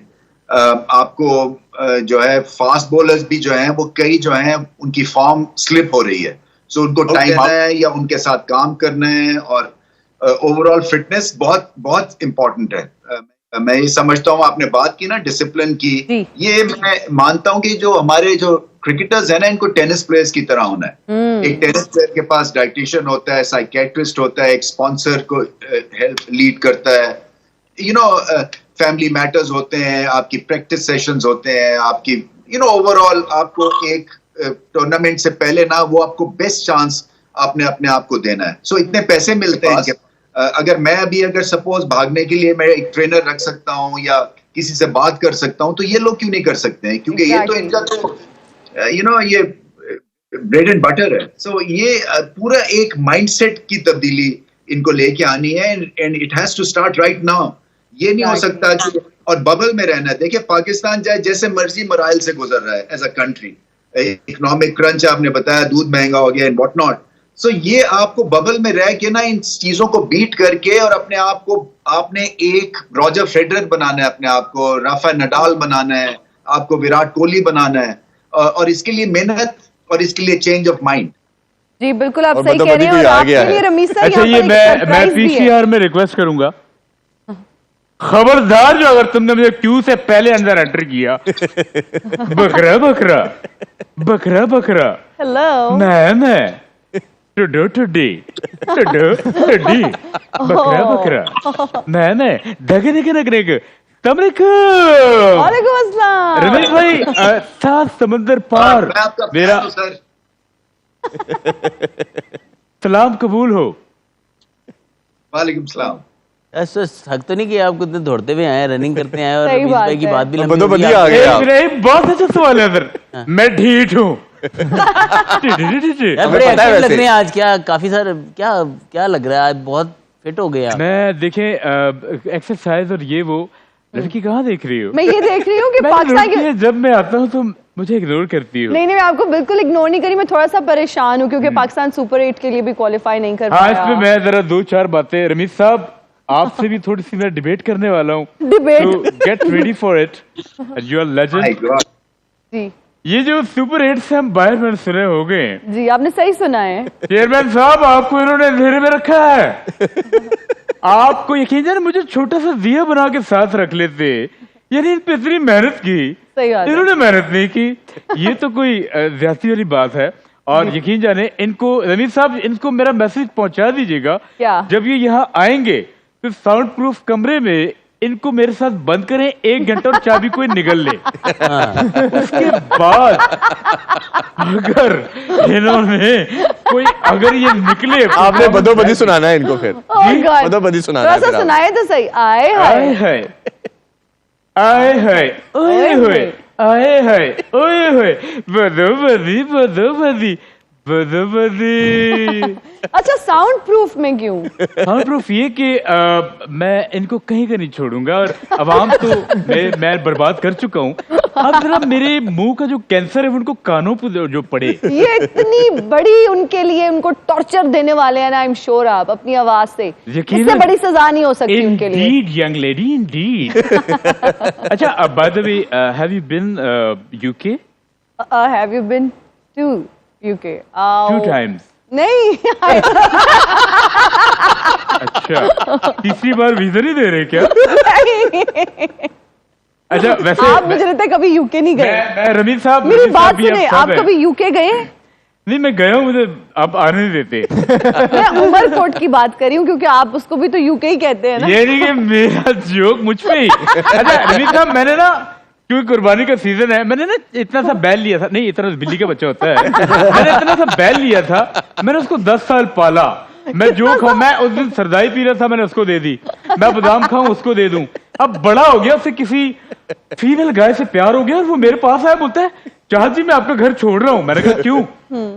आपको जो है फास्ट बॉलर्स भी जो हैं वो कई जो हैं उनकी फॉर्म स्लिप हो रही है, सो उनको टाइम देना है या उनके साथ काम करना है। और ओवरऑल फिटनेस बहुत बहुत इंपॉर्टेंट है। मैं ये समझता हूँ, आपने बात की ना डिसिप्लिन की, ये मैं मानता हूँ कि जो हमारे जो क्रिकेटर्स है ना, इनको टेनिस प्लेयर्स की तरह होना है। एक टेनिस प्लेयर के पास डाइटिशियन होता है, साइकेट्रिस्ट होता है, एक स्पॉन्सर को हेल्प लीड करता है, फैमिली मैटर्स होते हैं, आपकी प्रैक्टिस सेशंस होते हैं, आपकी ओवरऑल आपको एक टूर्नामेंट से पहले ना वो आपको बेस्ट चांस आपने अपने आप को देना है। सो इतने पैसे मिलते हैं, अगर मैं अगर सपोज भागने के लिए मैं एक ट्रेनर रख सकता हूँ या किसी से बात कर सकता हूँ, तो ये लोग क्यों नहीं कर सकते हैं? क्योंकि ये तो इनका तो ये ब्रेड एंड बटर है। सो ये पूरा एक माइंडसेट की तब्दीली इनको लेके आनी है, and it has to start right now. ये नहीं हो सकता कि और बबल में रहना है। देखिए पाकिस्तान चाहे जैसे मर्जी मराइल से गुजर रहा है as a country, economic crunch आपने बताया, दूध महंगा हो गया एंड व्हाट नॉट। सो ये आपको बबल में रह के ना इन चीजों को बीट करके और अपने आप को आपने एक रॉजर फेडरर बनाना है, अपने आप को राफेल नडाल बनाना है, आपको विराट कोहली बनाना है, और इसके लिए मेहनत और इसके लिए चेंज ऑफ माइंड। जी बिल्कुल, आप सही कह रहे हैं। और आपके लिए रमीज सर, अच्छा ये मैं पीसीआर में रिक्वेस्ट करूंगा, खबरदार जो अगर तुमने मुझे क्यू से पहले अंदर एंटर किया, बकरा बकरा बकरा बकरा, हेलो मैं टुडो टुडी टुडो टुडी बकरा बकरा मैं दगे दगे दगे वालेकुम अस्सलाम रमेश भाई, सात समंदर पार मेरा सलाम कबूल हो। वालेकुम सलाम। ऐसा थक तो नहीं कि आप कितने दौड़ते हुए आए, रनिंग करते आए और रमीज भाई की बात भी लंबी तो होगी। आ गए आप। बहुत अच्छा सवाल है सर, मैं ढीठ हूँ। यार बड़े एक्टिव लग रहे हैं आज, क्या काफी सारे क्या लग रहा है आज, बहुत फिट हो गए आप। मैं देखें एक्सरसाइज और ये वो, लड़की कहाँ देख रही हो? मैं ये देख रही हूँ कि पाकिस्तान के जब मैं आता हूँ तो मुझे इग्नोर करती हो। नहीं मैं आपको बिल्कुल इग्नोर नहीं करी, मैं थोड़ा सा परेशान हूँ क्योंकि पाकिस्तान सुपर 8 के लिए भी क्वालिफाई नहीं कर हाँ, पाया। इसमें मैं जरा 2-4 बातें। रमीज साहब आपसे भी थोड़ी सी मैं डिबेट करने वाला हूँ, Debate? तो get ready for it, you are My legend. God. जी ये जो सुपर हिट से हम बाहर में सुने हो गए, जी, आपने सही सुना है। चेयरमैन साहब आपको इन्होंने अंधेरे में रखा है। आपको यकीन है मुझे छोटा सा दिया बना के साथ रख लेते, यानी इन पे इतनी मेहनत की, सही बात है। इन्होंने मेहनत नहीं की। ये तो कोई ज्यादती वाली बात है। और यकीन जाने इनको, रमीज साहब इनको मेरा मैसेज पहुंचा दीजिएगा, क्या? जब ये यहाँ आएंगे तो साउंड प्रूफ कमरे में इनको मेरे साथ बंद करें 1 घंटा और चाबी कोई निगल ले। उसके बाद अगर इन्होंने कोई, अगर ये निकले, आपने बदोबदी सुनाना है इनको फिर। Oh God. बदोबदी सुनाना थोड़ा है सा फिर आप। सुनाए तो सही। आए आए हाय। हाय आए हाय ओए होए आए हाय ओए होए बदोबदी बदोबदी बदोबदी। अच्छा, साउंड प्रूफ में क्यों? साउंड प्रूफ ये कि मैं इनको कहीं का नहीं छोड़ूंगा, और आवाम तो मैं बर्बाद कर चुका हूँ। अब जरा मेरे मुंह का जो कैंसर है उनको कानों पे जो पड़े। ये इतनी बड़ी उनके लिए, उनको टॉर्चर देने वाले हैं ना, आई एम श्योर आप अपनी आवाज से। यकीनन। इससे बड़ी सजा नहीं हो सकती उनके लिए। Indeed, young lady, indeed. अच्छा, by the way, have you been UK? Have you been to UK? 2 times. नहीं। अच्छा, तीसरी बार वीजा नहीं दे रहे क्या? अच्छा, वैसे आप मुझे लगता है कभी यूके नहीं गए। मैं रमीज साहब, मेरी रमीज बात साहब भी सुने, अब आप सब है। कभी यूके गए? नहीं, मैं गया हूँ, मुझे आप आने नहीं देते। मैं उमरकोट की बात कर रही हूँ, क्योंकि आप उसको भी तो यूके ही कहते हैं ना। ये नहीं कि मेरा जोक मुझ पे ही। अच्छा रमीज साहब, मैंने ना, क्योंकि कुर्बानी का सीजन है, मैंने ना इतना सा बैल लिया था, नहीं इतना बिल्ली का बच्चा होता है, मैंने इतना सा बैल लिया था, मैंने उसको 10 साल पाला। मैं जो खाऊं, मैं उस दिन सरदाई पी रहा था, मैंने उसको दे दी। मैं बादाम खाऊं, उसको दे दूं। अब बड़ा हो गया, उससे किसी फीमेल गाय से प्यार हो गया, और वो मेरे पास आया, बोलता है चाहत जी मैं आपका घर छोड़ रहा हूँ। मैंने कहा क्यों?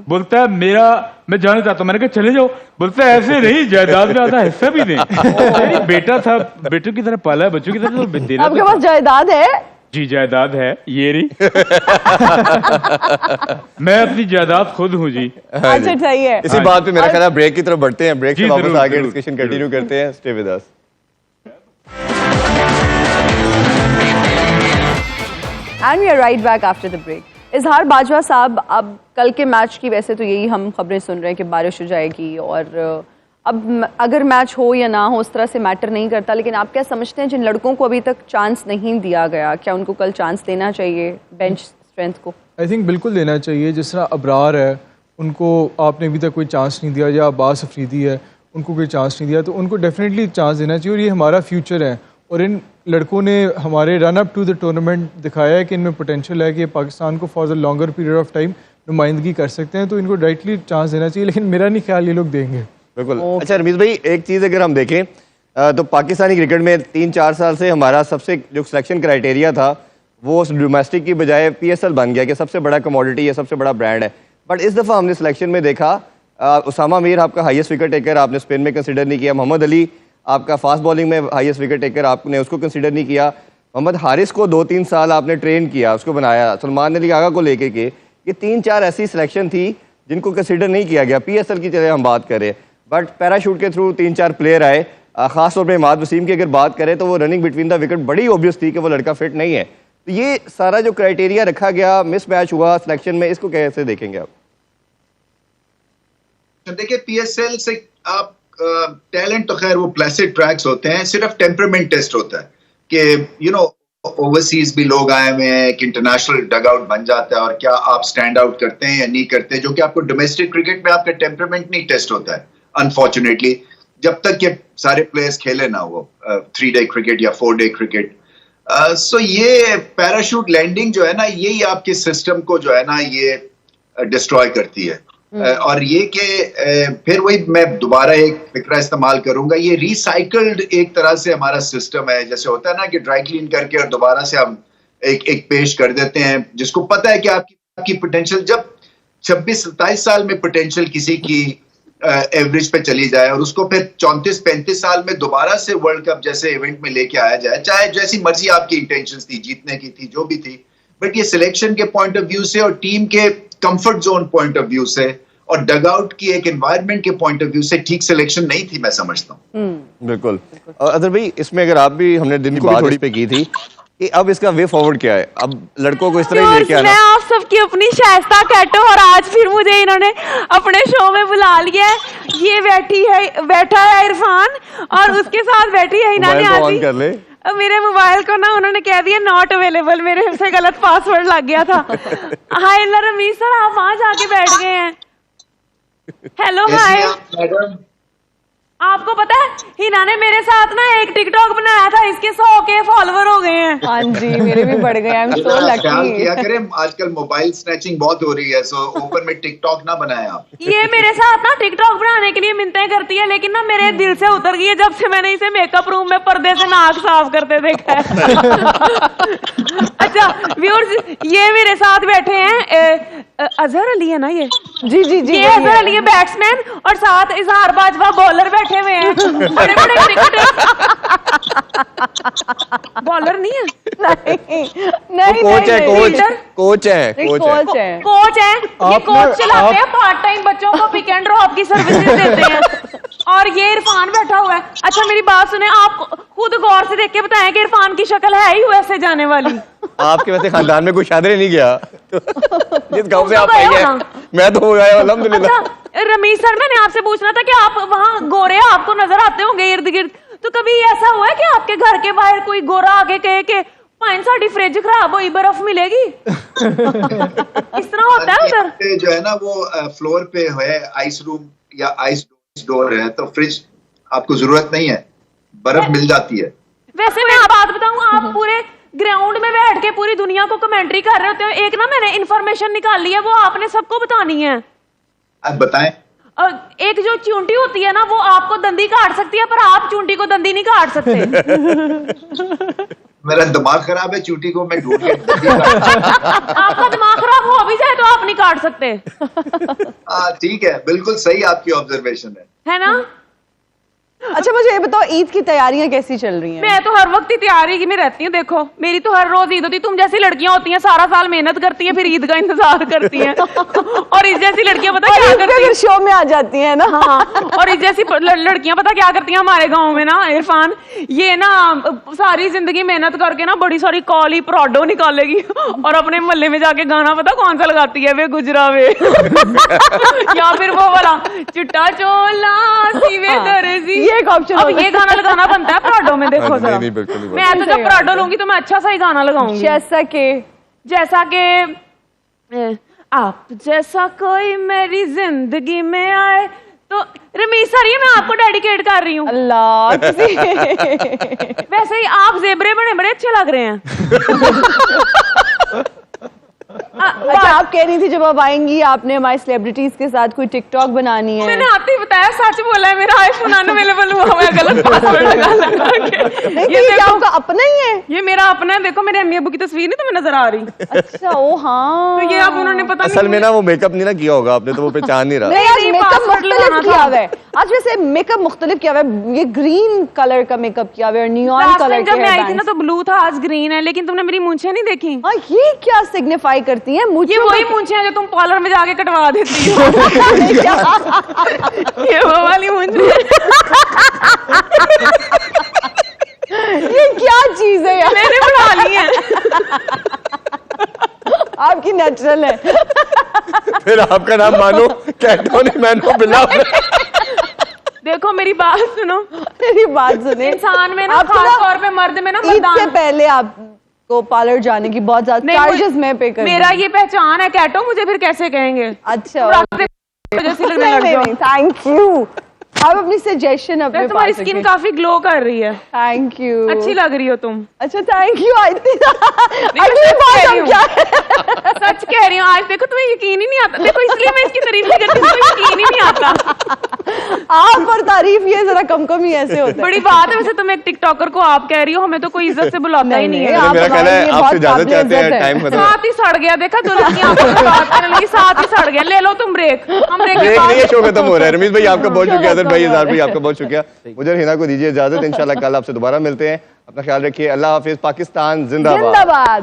बोलता है मैं जाना चाहता हूँ। मैंने कहा चले जाओ। बोलता है ऐसे नहीं, जायदाद में आधा हिस्सा भी दें। मेरी बेटा था, बेटों की तरह पाला है, बच्चों की तरह तो देना आपके तो पास जायदाद है? जी जायदाद है, ये रही। मैं अपनी जायदाद खुद हूँ जी। अच्छा, सही है। इसी बात पे मेरा ख्याल है ब्रेक की तरफ बढ़ते हैं। ब्रेक से जी, वापस जरूर, आगे जरूर, डिस्कशन जरूर। कंटिन्यू करते हैं। Stay with us. And we are right back after the break. Izhar Bajwa साहब, अब कल के मैच की वैसे तो यही हम खबरें सुन रहे हैं कि बारिश हो जाएगी, और अब अगर मैच हो या ना हो उस तरह से मैटर नहीं करता, लेकिन आप क्या समझते हैं जिन लड़कों को अभी तक चांस नहीं दिया गया, क्या उनको कल चांस देना चाहिए बेंच स्ट्रेंथ को? आई थिंक बिल्कुल देना चाहिए। जिस तरह अबरार है, उनको आपने अभी तक कोई चांस नहीं दिया, या अब्बास अफरीदी है, उनको कोई चांस नहीं दिया, तो उनको डेफिनेटली चांस देना चाहिए। और ये हमारा फ्यूचर है, और इन लड़कों ने हमारे run up to the tournament दिखाया है कि इनमें पोटेंशियल है कि पाकिस्तान को for the longer period of time नुमाइंदगी कर सकते हैं, तो इनको डायरेक्टली चांस देना चाहिए। लेकिन मेरा नहीं ख्याल ये लोग देंगे। बिल्कुल। अच्छा रमीज भाई, एक चीज़ अगर हम देखें तो पाकिस्तानी क्रिकेट में 3-4 साल से हमारा सबसे जो सिलेक्शन क्राइटेरिया था वो डोमेस्टिक की बजाय PSL बन गया कि सबसे बड़ा कमोडिटी है, सबसे बड़ा ब्रांड है। बट इस दफ़ा हमने सिलेक्शन में देखा उसामा मीर आपका हाईएस्ट विकेट टेकर, आपने स्पिन में कंसिडर नहीं किया। मोहम्मद अली आपका फास्ट बॉलिंग में हाईएस्ट विकेट टेकर, आपने उसको कंसिडर नहीं किया। मोहम्मद हारिस को 2-3 साल आपने ट्रेन किया, उसको बनाया। सलमान अली आगा को लेके के ये 3-4 ऐसी सिलेक्शन थी जिनको कंसिडर नहीं किया गया। PSL की चले हम बात करें, बट पैराशूट के थ्रू 3-4 प्लेयर आए। खासतौर पर इमाद वसीम की अगर बात करें तो वो रनिंग बिटवीन द विकेट बड़ी ऑब्वियस थी कि वो लड़का फिट नहीं है। तो ये सारा जो क्राइटेरिया रखा गया, मिस मैच हुआ सिलेक्शन में, इसको कैसे देखेंगे आप? देखिए PSL से आप टैलेंट तो खैर वो प्लेसिड ट्रैक्स होते हैं, सिर्फ टेम्परामेंट टेस्ट होता है कि ओवरसीज भी लोग आए हुए हैं, एक इंटरनेशनल डग आउट बन जाता है, और क्या आप स्टैंड आउट करते हैं या नहीं करते, जो कि आपको डोमेस्टिक क्रिकेट में आपका टेम्परामेंट नहीं टेस्ट होता है अनफॉर्चुनेटली, जब तक ये सारे प्लेयर्स खेले ना वो 3 डे क्रिकेट या 4 डे क्रिकेट। सो ये पैराशूट लैंडिंग जो है ना, यही आपके सिस्टम को जो है ना ये डिस्ट्रॉय करती है। और ये कि फिर वही मैं दोबारा एक फिक्रा इस्तेमाल करूंगा, ये रिसाइकल्ड एक तरह से हमारा सिस्टम है। जैसे होता है ना कि ड्राई क्लीन करके और दोबारा से हम एक पेश कर देते हैं, जिसको पता है कि आपकी पोटेंशियल जब 26-27 साल में पोटेंशियल किसी की एवरेज पे चली जाए, और उसको फिर 34-35 साल में दोबारा से वर्ल्ड कप जैसे इवेंट में लेके आया जाए, चाहे जैसी मर्जी आपकी इंटेंशंस थी, जीतने की थी, जो भी थी, बट ये सिलेक्शन के पॉइंट ऑफ व्यू से और टीम के comfort zone point of view से और डगआउट की एक एनवायरनमेंट के पॉइंट ऑफ व्यू से ठीक सिलेक्शन नहीं थी, मैं समझता हूँ। बिल्कुल। और अदर भाई, इसमें अगर आप भी, हमने दिन को थोड़ी पे की थी कि अब इसका वे फॉरवर्ड क्या है, अब लड़कों को इस तरह ही लेके आना। मैं आप सबकी अपनी शाइस्ता कैटो, और आज फिर मुझे इन्होंने अपने शो में बुला लिया है। ये बैठा है इरफान, और उसके साथ बैठी है हिना मोबाइल को ऑन नियाज़ी। कर ले। अब मेरे मोबाइल को ना उन्होंने कह दिया नॉट अवेलेबल, मेरे से गलत पासवर्ड लग गया था। हाय रमीज सर, आप वहां जाके बैठ गए हैं। Hello hi. मैडम, आपको पता है हिना ने मेरे साथ ना एक टिकटॉक बनाया था, इसके 100 के फॉलोवर हो गए हैं। हाँ जी, मेरे भी बढ़ गए। आई एम सो ख्याल लकी। किया करें, आजकल मोबाइल स्नैचिंग बहुत हो रही है, सो ओपन में टिकटॉक ना बनाए आप। ये मेरे साथ ना टिकटॉक बनाने के लिए मिन्नतें करती है, लेकिन ना मेरे दिल से उतर गई है जब से मैंने इसे मेकअप रूम में पर्दे से नाक साफ करते देखा है। अच्छा व्यूअर्स, ये मेरे साथ बैठे हैं अजहर अली है ना, ये जी जी जी, ये अजहर अली बैट्समैन, और साथ इजहार बाजवा बॉलर बैठे हुए हैं। बड़े बड़े क्रिकेटर। बॉलर नहीं है, नहीं कोच है, कोच लीडर? कोच है, कोच है। कोच है। ये कोच चलाते हैं, पार्ट टाइम बच्चों को पिक एंड ड्रॉप की सर्विसेज देते हैं। और ये इरफान बैठा हुआ है। अच्छा मेरी बात सुने, आप खुद गौर से देख के बताएं कि इरफान की शक्ल है ही यूएसए जाने वाली। आपके वैसे खानदान में कोई शादी नहीं गया जिस गांव से तुम आप तो आई गए हो हैं। ना? मैं तो हो गया अल्हम्दुलिल्लाह। अच्छा रमीज सर, मैंने आपसे पूछना था कि आप वहाँ गोरे आपको नजर आते होंगे इर्द गिर्द, तो कभी ऐसा हुआ है कि आपके घर के बाहर कोई गोरा आगे कहे कि पाइन साड़ी फ्रिज खराब हुई, बर्फ मिलेगी? इस तरह होता है उधर? पे जो है ना वो फ्लोर पे है आइस रूम या आइस डोर है, तो फ्रिज आपको जरूरत नहीं है, बर्फ मिल जाती है। वैसे मैं बात बताऊं, आप पूरे ग्राउंड में बैठ के पूरी दुनिया को कमेंट्री कर रहे होते हो। एक ना मैंने इन्फॉर्मेशन निकाली है, वो आपने सबको बतानी है। आप बताएं। एक जो चूंटी होती है ना, वो आपको दंदी काट सकती है, पर आप चूंटी को दंदी नहीं काट सकते। मेरा दिमाग खराब है, चूटी को मैं ढूंढ के आपका दिमाग खराब हो भी जाए तो आप नहीं काट सकते, ठीक है, बिल्कुल सही आपकी ऑब्जर्वेशन है ना? अच्छा मुझे ये बताओ, ईद की तैयारियां कैसी चल रही हैं? मैं तो हर वक्त ही तैयारी में रहती हूँ। देखो मेरी तो हर रोज ईद होती है। तुम जैसी लड़कियां होती हैं सारा साल मेहनत करती हैं, फिर ईद का इंतजार करती हैं। और इस जैसी लड़कियां पता क्या करती हैं, शो में आ जाती हैं ना। हाँ, और इस जैसी लड़कियां पता क्या करती हैं हमारे गांव में ना इरफान, ये ना सारी जिंदगी मेहनत करके ना बड़ी सारी काली पराडो निकालेगी, और अपने मोहल्ले में जाके गाना पता कौन सा लगाती है, वे गुजरा वे। या फिर वो वाला चिट्टा चोला सीवे दर्जी, ये एक ऑप्शन। अब ये गाना लगाना बनता है पराडो में। देखो जरा, नहीं, बिल्कुल नहीं मैं तो जब पराडो लूंगी तो मैं अच्छा सा ही गाना लगाऊंगी, जैसा कि आप जैसा कोई मेरी जिंदगी में आए। तो रमीज सर, ये मैं आपको डेडिकेट कर रही हूँ। अल्लाह वैसे ही आप जेबरे बड़े बड़े अच्छे लग रहे हैं। अच्छा आप कह रही थी जब आप आएंगी आपने हमारे सेलिब्रिटीज के साथ कोई टिकटॉक बनानी है। मैंने आते ही बताया, सच बोला है, मेरा आईफोन अनअवेलेबल हुआ है, गलत पासवर्ड लगा के। ये क्या आपका अपना ही है? ये मेरा अपना है। देखो मेरे अम्मी अब्बू की तस्वीर नहीं तुम्हें नजर आ रही? अच्छा ओ हाँ, तो ये अब उन्होंने पता असल में ना वो मेकअप नहीं ना किया होगा आपने, तो वो पहचान नहीं रहा। नहीं आज नहीं, मेकअप पासवर्ड मुख्तलिफ लगाना किया था। हुआ है। आज वैसे मेकअप मुख्तलिफ किया हुआ है, ये ग्रीन कलर का मेकअप किया हुआ है, नियॉन कलर जब मैं आई थी के ना तो ब्लू था, आज ग्रीन है। लेकिन तुमने मेरी मूंछें नहीं देखी? हाँ ये क्या सिग्निफाई करती हैं? मुझे ये वही मूंछें हैं जो तुम पार्लर में जाके कटवा देती हो। ये वो वाली मूंछें। ये क्या चीज है यार? मैंने बढ़ा ली है। आपकी नेचुरल है। फिर आपका नाम मानो कैटो नहीं, मैनो बिल्ला। देखो मेरी बात सुनो, मेरी बात सुने, इंसान में ना आपको खास तौर पे मर्द में ना ईद से मर्दान पहले आपको पार्लर जाने की बहुत ज्यादा नहीं, चार्जेस मैं पे कर मेरा ये पहचान है कैटो, मुझे फिर कैसे कहेंगे? अच्छा जैसी लगने लग नहीं जाओ। नहीं थैंक यू। आप अपनी सजेशन अपने वैसे तुम्हारी पास स्किन रखें। काफी ग्लो कर रही है, थैंक यू। अच्छी लग रही हो तुम। अच्छा थैंक यू। अगली सच बात कह हम रही हूँ। क्या सच कह रही हूँ। आज देखो तुम्हें यकीन ही नहीं आता। देखो इसलिए मैं इसकी तारीफ नहीं करती, मुझे यकीन ही नहीं आता। आप पर तारीफ ये जरा कम ही ऐसे होता है। बड़ी बात है। वैसे तुम एक टिकटॉकर को आप कह रही हो, हमें तो कोई इज्जत से बुलाता ही नहीं है। आप मेरा कहना है हमारे लिए आपसे बहुत इजाजत काबिल चाहते हैं, इज्जत है। टाइम खत्म। साथ ही सड़ गया। देखा जो लड़कियां आपस में बात करने लगी, साथ ही सड़ गया। ले लो तुम ब्रेक, हम ब्रेक के ब्रेक नहीं है, बाद शो खत्म हो रहा है। रमीज भाई आपका बहुत शुक्रिया, अदर भाई, इज़हार भाई आपका बहुत शुक्रिया। मुझे और हिना को दीजिए इजाजत, इंशाल्लाह कल आपसे दोबारा मिलते हैं। अपना ख्याल रखिए, अल्लाह हाफिज, पाकिस्तान जिंदाबाद। जिंदाबाद।